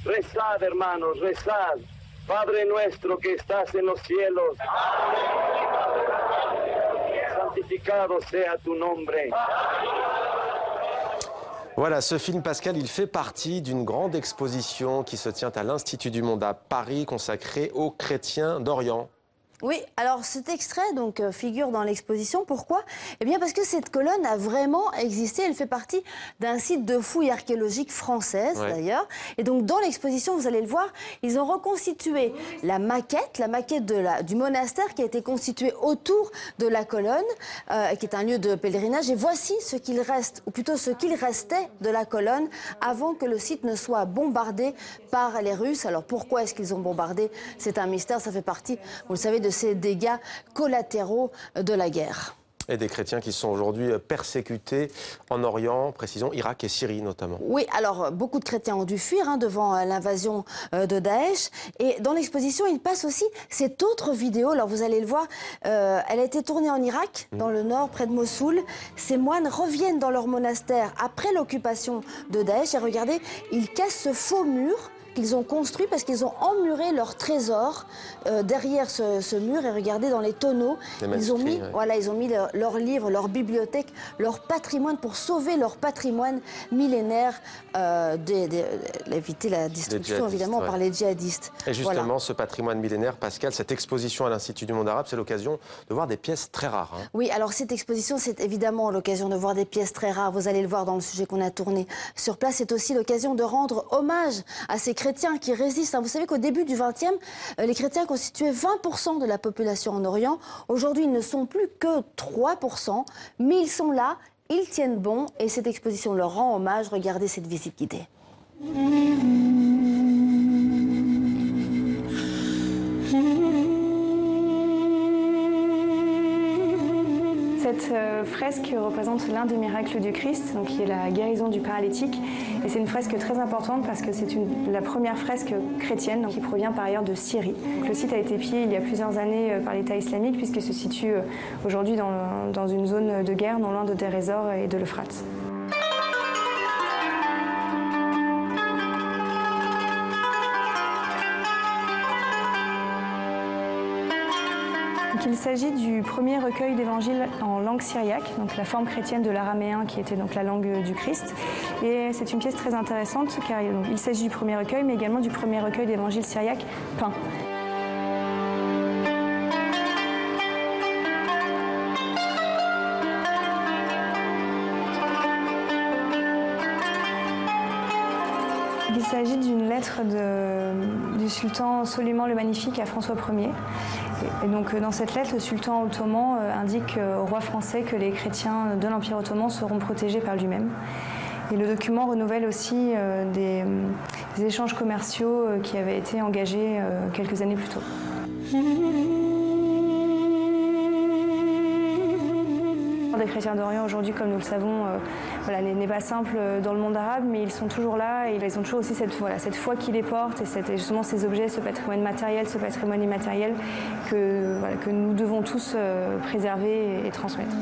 Rezad, hermanos, rezad. Padre nuestro que estás en los cielos, santificado sea tu nombre. Voilà, ce film, Pascal, il fait partie d'une grande exposition qui se tient à l'Institut du Monde à Paris, consacrée aux chrétiens d'Orient. Oui, alors cet extrait figure dans l'exposition. Pourquoi? Eh bien parce que cette colonne a vraiment existé. Elle fait partie d'un site de fouilles archéologiques françaises d'ailleurs. Et donc dans l'exposition, vous allez le voir, ils ont reconstitué la maquette du monastère qui a été constituée autour de la colonne, qui est un lieu de pèlerinage. Et voici ce qu'il reste, ou plutôt ce qu'il restait de la colonne avant que le site ne soit bombardé par les Russes. Alors pourquoi est-ce qu'ils ont bombardé? C'est un mystère, ça fait partie, vous le savez, de ces dégâts collatéraux de la guerre. Et des chrétiens qui sont aujourd'hui persécutés en Orient, précisons Irak et Syrie notamment. Oui, alors beaucoup de chrétiens ont dû fuir devant l'invasion de Daesh. Et dans l'exposition, il passe aussi cette autre vidéo. Alors vous allez le voir, elle a été tournée en Irak, dans le nord, près de Mossoul. Ces moines reviennent dans leur monastère après l'occupation de Daesh. Et regardez, ils cassent ce faux mur qu'ils ont construit parce qu'ils ont emmuré leur trésor derrière ce mur. Et regardez dans les tonneaux, ils ont mis, ils ont mis leurs livres, leur bibliothèque, leur patrimoine pour sauver leur patrimoine millénaire, éviter la destruction évidemment par les djihadistes. Et justement, ce patrimoine millénaire, Pascal, cette exposition à l'Institut du Monde arabe, c'est l'occasion de voir des pièces très rares. Hein. Oui, alors cette exposition, c'est évidemment l'occasion de voir des pièces très rares. Vous allez le voir dans le sujet qu'on a tourné sur place. C'est aussi l'occasion de rendre hommage à ces chrétiens qui résistent. Vous savez qu'au début du XXe, les chrétiens constituaient 20% de la population en Orient. Aujourd'hui, ils ne sont plus que 3%, mais ils sont là, ils tiennent bon et cette exposition leur rend hommage. Regardez cette visite guidée. Cette fresque représente l'un des miracles du Christ, donc qui est la guérison du paralytique. Et c'est une fresque très importante parce que c'est la première fresque chrétienne qui provient par ailleurs de Syrie. Donc, le site a été pillé il y a plusieurs années par l'État islamique puisqu'il se situe aujourd'hui dans une zone de guerre non loin de Deir ez-Zor et de l'Euphrate. Il s'agit du premier recueil d'évangiles en langue syriaque, donc la forme chrétienne de l'araméen qui était donc la langue du Christ. Et c'est une pièce très intéressante car il s'agit du premier recueil mais également du premier recueil d'évangiles syriaque peint. Il s'agit d'une lettre du sultan Soliman le Magnifique à François Ier. Et donc dans cette lettre, le sultan ottoman indique au roi français que les chrétiens de l'Empire ottoman seront protégés par lui-même. Et le document renouvelle aussi des échanges commerciaux qui avaient été engagés quelques années plus tôt. Les chrétiens d'Orient aujourd'hui, comme nous le savons, n'est pas simple dans le monde arabe, mais ils sont toujours là et ils ont toujours aussi cette foi qui les porte et justement ces objets, ce patrimoine matériel, ce patrimoine immatériel que nous devons tous préserver et transmettre.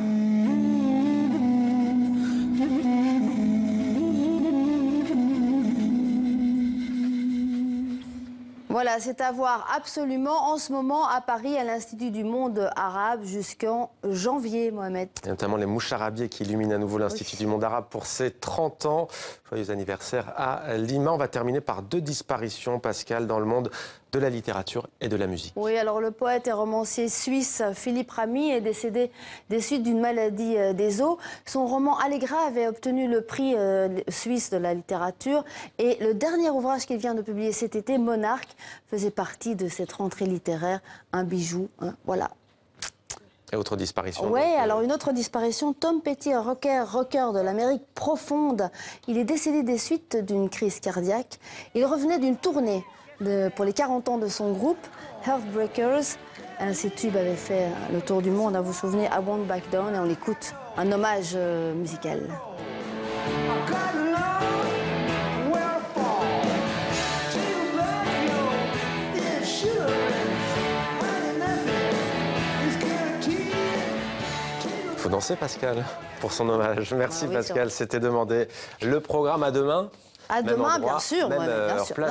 Voilà, c'est à voir absolument en ce moment à Paris, à l'Institut du Monde arabe, jusqu'en janvier, Mohamed. Et notamment les moucharabiés qui illuminent à nouveau l'Institut du Monde arabe pour ses 30 ans. Joyeux anniversaire à Lima. On va terminer par 2 disparitions, Pascal, dans le monde de la littérature et de la musique. Oui, alors le poète et romancier suisse Philippe Ramy est décédé des suites d'une maladie des os. Son roman Allegra avait obtenu le prix suisse de la littérature et le dernier ouvrage qu'il vient de publier cet été, Monarque, faisait partie de cette rentrée littéraire, un bijou, hein, voilà. Et autre disparition. Oui, alors une autre disparition, Tom Petty, rocker de l'Amérique profonde. Il est décédé des suites d'une crise cardiaque. Il revenait d'une tournée pour les 40 ans de son groupe, Heartbreakers. Un de ses tubes avait fait le tour du monde, vous vous souvenez, I Won't Back Down, et on écoute un hommage musical. faut danser, Pascal, pour son hommage. Merci, oui, Pascal, c'était demandé. Le programme à demain. À demain, bien sûr. Même bien heure, sûr. place